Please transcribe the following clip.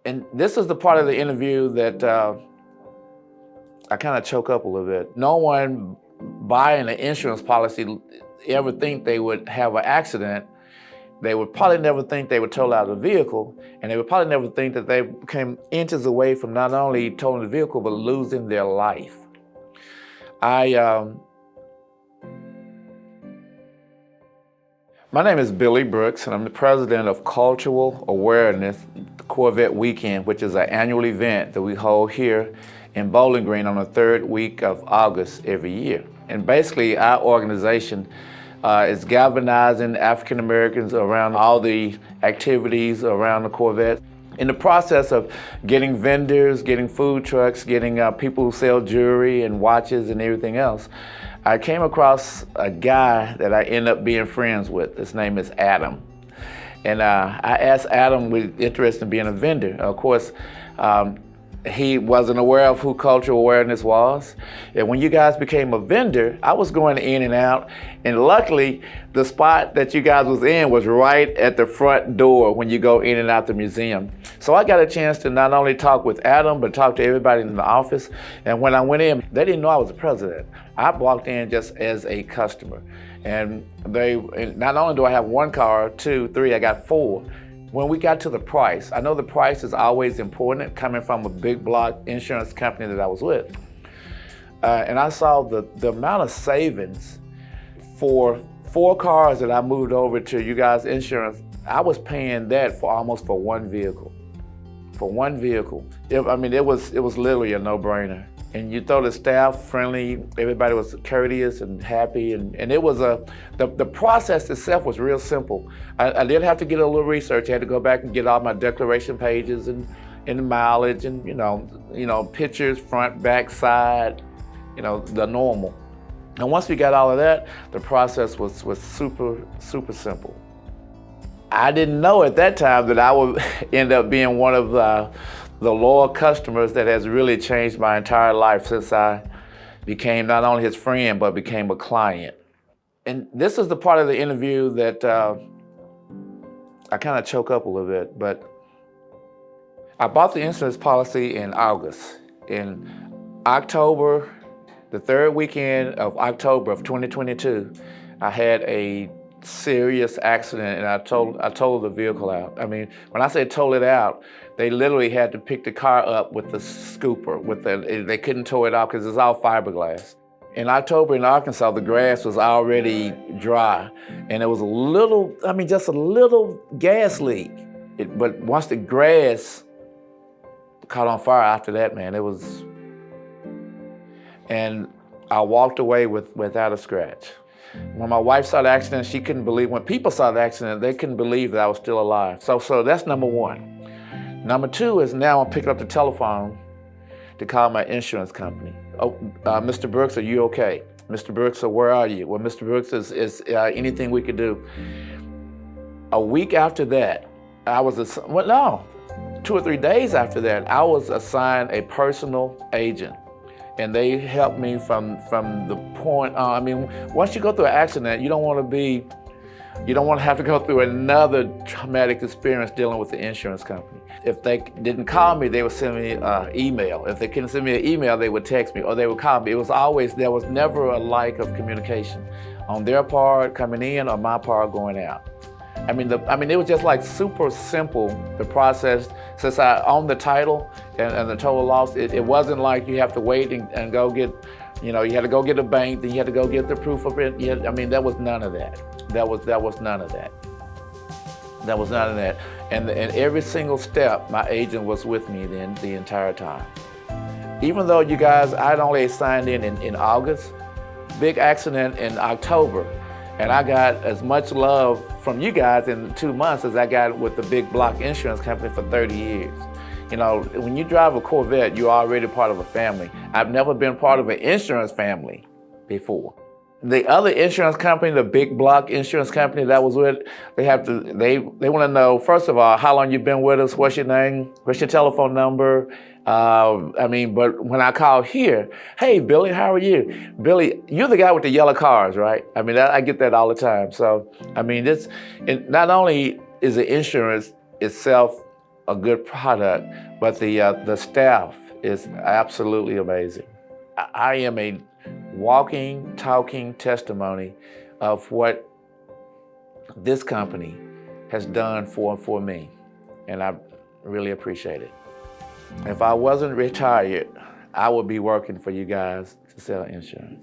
And this is the part of the interview that I kind of choke up a little bit. No one buying an insurance policy ever think they would have an accident. They would probably never think they would total out a vehicle, and they would probably never think that they came inches away from not only totaling the vehicle, but losing their life. My name is Billy Brooks, and I'm the president of Cultural Awareness Corvette Weekend, which is an annual event that we hold here in Bowling Green on the third week of August every year. And basically, our organization is galvanizing African Americans around all the activities around the Corvette. In the process of getting vendors, getting food trucks, getting people who sell jewelry and watches and everything else, I came across a guy that I ended up being friends with. His name is Adam. And I asked Adam, was interested in being a vendor. Of course, he wasn't aware of who cultural awareness was. And when you guys became a vendor, I was going in and out. And luckily, the spot that you guys was in was right at the front door when you go in and out the museum. So I got a chance to not only talk with Adam, but talk to everybody in the office. And when I went in, they didn't know I was the president. I walked in just as a customer. And not only do I have one car, two, three, I got four. When we got to the price, I know the price is always important coming from a big block insurance company that I was with. And I saw the amount of savings for 4 cars that I moved over to you guys' insurance. I was paying that for almost for one vehicle. For one vehicle. It was literally a no-brainer. And you throw the staff friendly, everybody was courteous and happy, and it was the process itself was real simple. I did have to get a little research. I had to go back and get all my declaration pages and the mileage and pictures, front, back, side, the normal. And once we got all of that, the process was super, super simple. I didn't know at that time that I would end up being one of the loyal customers that has really changed my entire life since I became not only his friend, but became a client. And this is the part of the interview that I kind of choke up a little bit, but I bought the insurance policy in August. In October, the third weekend of October of 2022, I had a serious accident and I totaled the vehicle out. I mean, when I say total it out, they literally had to pick the car up with the scooper. They couldn't tow it out because it's all fiberglass. In October in Arkansas, the grass was already dry and it was just a little gas leak. But once the grass caught on fire after that, man, and I walked away without a scratch. When my wife saw the accident, she couldn't believe. When people saw the accident, they couldn't believe that I was still alive. So that's number one. Number two is now I'm picking up the telephone to call my insurance company. Oh, Mr. Brooks, are you okay? Mr. Brooks, where are you? Well, Mr. Brooks, is anything we could do? A week after that, 2 or 3 days after that, I was assigned a personal agent. And they helped me from the point on. Once you go through an accident, you don't want to have to go through another traumatic experience dealing with the insurance company. If they didn't call me, they would send me an email. If they couldn't send me an email, they would text me or they would call me. There was never a lack of communication on their part coming in or my part going out. It was just like super simple, the process. Since I owned the title and the total loss, it wasn't like you have to wait and go get, you had to go get a bank, then you had to go get the proof of it. There was none of that. There was none of that. There was none of that. And every single step, my agent was with me the entire time. Even though you guys, I'd only signed in August, big accident in October. And I got as much love from you guys in 2 months as I got with the big block insurance company for 30 years. When you drive a Corvette, you're already part of a family. I've never been part of an insurance family before. The other insurance company, the big block insurance company that I was with, they want to know, first of all, how long you've been with us, what's your name, what's your telephone number. But when I call here, hey, Billy, how are you? Billy, you're the guy with the yellow cars, right? I get that all the time. So, not only is the insurance itself a good product, but the staff is absolutely amazing. I am a walking, talking testimony of what this company has done for me, and I really appreciate it. If I wasn't retired, I would be working for you guys to sell insurance.